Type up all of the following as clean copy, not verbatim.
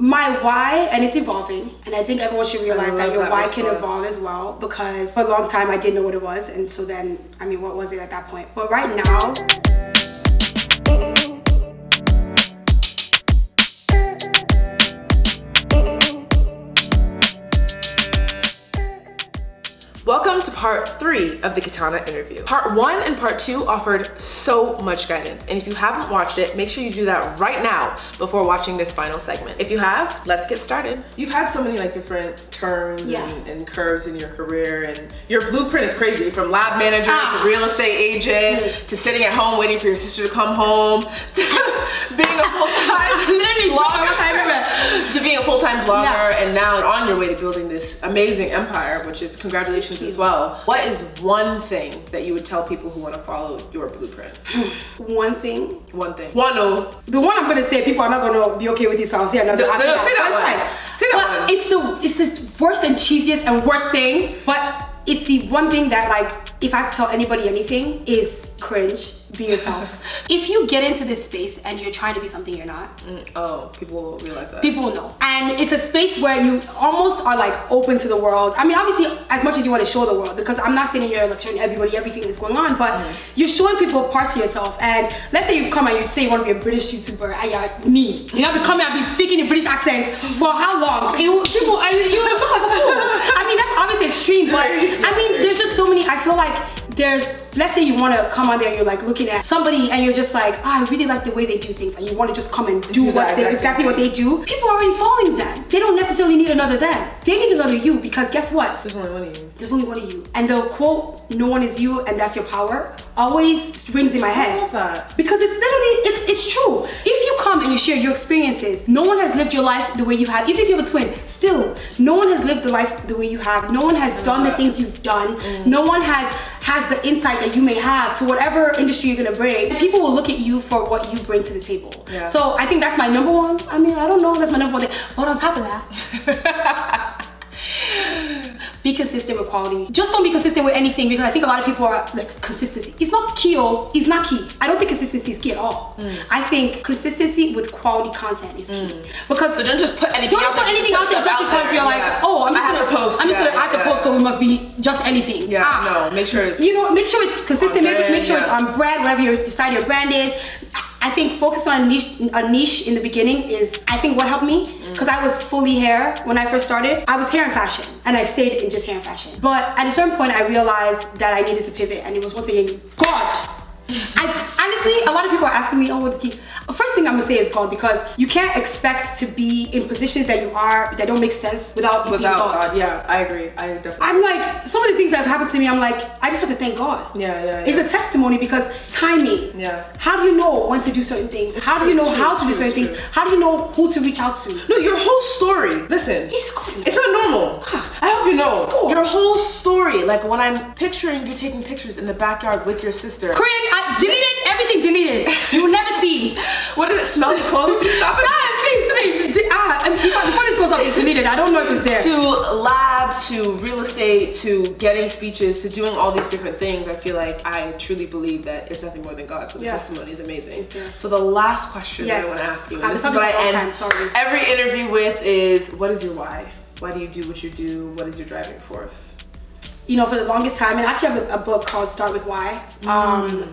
My why, and it's evolving, and I think everyone should realize that your why can evolve as well, because for a long time I didn't know what it was, and so then, what was it at that point? But right now, welcome to part 3 of the Kiitana interview. Part 1 and part 2 offered so much guidance, and if you haven't watched it, make sure you do that right now before watching this final segment. If you have, let's get started. You've had so many different turns and curves in your career, and your blueprint is crazy, from lab manager to real estate agent to sitting at home waiting for your sister to come home to being a full-time blogger, to being a full-time blogger, and now on your way to building this amazing empire, which is congratulations as well. What is one thing that you would tell people who want to follow your blueprint? One thing. The one I'm going to say, people are not going to be okay with this, so I'll say another. No, say that one. Say that one. It's the worst and cheesiest and worst thing, but it's the one thing that, if I had to tell anybody anything, is cringe. Be yourself. If you get into this space and you're trying to be something you're not, people will realize that. People will know. And it's a space where you almost are open to the world. Obviously, as much as you want to show the world, because I'm not sitting here showing everybody everything that's going on, but you're showing people parts of yourself. And let's say you come and you say you want to be a British YouTuber, and you're me. You know, come and be speaking in British accents for how long? You look like a fool. That's obviously extreme, but there's just so many. I feel like let's say you want to come on there and you're looking at somebody and you're just I really like the way they do things, and you want to just come and do exactly what they do. People are already following them. They don't necessarily need another them. They need another you, because guess what? There's only one of you. There's only one of you. And the quote, "No one is you and that's your power," always rings in my head. I love that. Because it's literally, it's true. If you come and you share your experiences, no one has lived your life the way you have. Even if you have a twin, still, no one has lived the life the way you have. No one has done the things you've done. No one has the insight that you may have to whatever industry you're gonna bring. People will look at you for what you bring to the table. Yeah. So I think that's my number one. I don't know, that's my number one thing. But on top of that, be consistent with quality. Just don't be consistent with anything, because I think a lot of people are consistency. It's not key. It's not key. I don't think consistency is key at all. I think consistency with quality content is key. Because so don't just put anything out there. Just because you're I'm just gonna post. I have to post, so it must be just anything. No, make sure it's make sure it's consistent. Make sure it's on brand, whatever you decide your brand is. I think focus on a niche in the beginning is, I think, what helped me, because I was fully hair when I first started. I was hair and fashion, and I stayed in just hair and fashion. But at a certain point, I realized that I needed to pivot, and it was once again God. Honestly, a lot of people are asking me, what the key? First thing I'm gonna say is God, because you can't expect to be in positions that that don't make sense without being God. Yeah, I agree. I definitely. I'm some of the things that have happened to me, I'm I just have to thank God. Yeah. It's a testimony, because timing. Yeah. How do you know when to do certain things? How do you know how to do certain things? How do you know who to reach out to? No, your whole story. Listen, it's not normal. I hope you know. Your whole story. When I'm picturing you taking pictures in the backyard with your sister. Cringe. I deleted everything. Deleted. You will never see. What does it smell? Your clothes? Stop it. Please. Before this goes up, it's deleted. I don't know if it's there. To lab, to real estate, to getting speeches, to doing all these different things, I feel like I truly believe that it's nothing more than God. So the testimony is amazing. So the last question that I want to ask you, and this is what I end every interview with, is what is your why? Why do you do what you do? What is your driving force? For the longest time, and I actually have a book called Start With Why.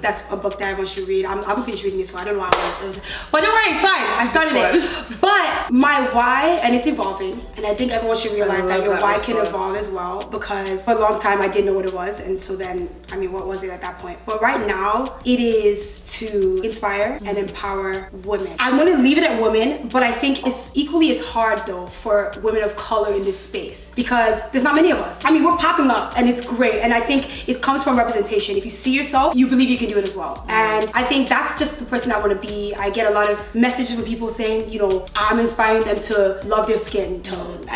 That's a book that I want you to read. I'm finished reading it, so I don't know why I want to. But don't worry, it's fine. I started it. But my why, and it's evolving, and I think everyone should realize that your why can evolve as well, because for a long time I didn't know what it was, and so then, what was it at that point? But right now, it is to inspire and empower women. I want to leave it at women, but I think it's equally as hard, though, for women of color in this space, because there's not many of us. We're popping up, and it's great, and I think it comes from representation. If you see yourself, you believe you can do it as well. And I think that's just the person I want to be. I get a lot of messages from people saying, I'm inspiring them to love their skin tone.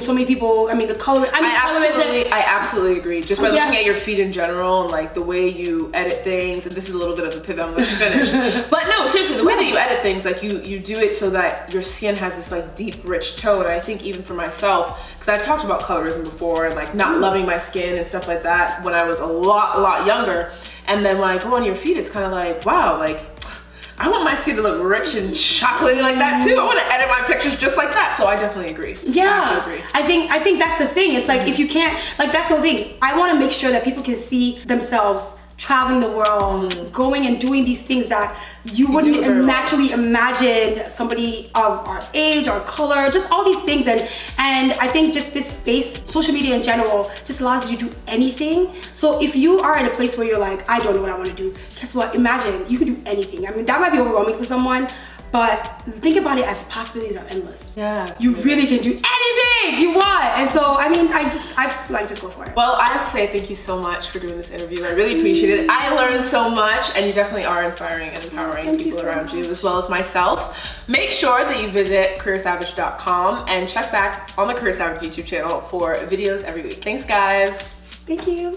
So many people, the color. I absolutely agree. Just by looking at your feed in general, and the way you edit things, and this is a little bit of a pivot, I'm going to finish. But no, seriously, the way that you edit things, you do it so that your skin has this deep, rich tone. And I think even for myself, because I've talked about colorism before, and not loving my skin and stuff like that when I was a lot younger, and then when I go on your feed, it's kind of wow, I want my skin to look rich and chocolatey like that too. I want to edit my pictures just like that. So I definitely agree. Yeah, agree. I think that's the thing. It's like if you can't, like that's the thing. I want to make sure that people can see themselves traveling the world, going and doing these things that you wouldn't naturally imagine somebody of our age, our color, just all these things. And I think just this space, social media in general, just allows you to do anything. So if you are in a place where you're like, I don't know what I want to do, guess what? Imagine you can do anything. I mean, that might be overwhelming for someone, but think about it as possibilities are endless. Yeah. You really can do anything you want. And so, I mean, I like just go for it. Well, I have to say thank you so much for doing this interview. I really appreciate it. I learned so much, and you definitely are inspiring and empowering people around you as well as myself. Make sure that you visit careersavage.com and check back on the Career Savage YouTube channel for videos every week. Thanks, guys. Thank you.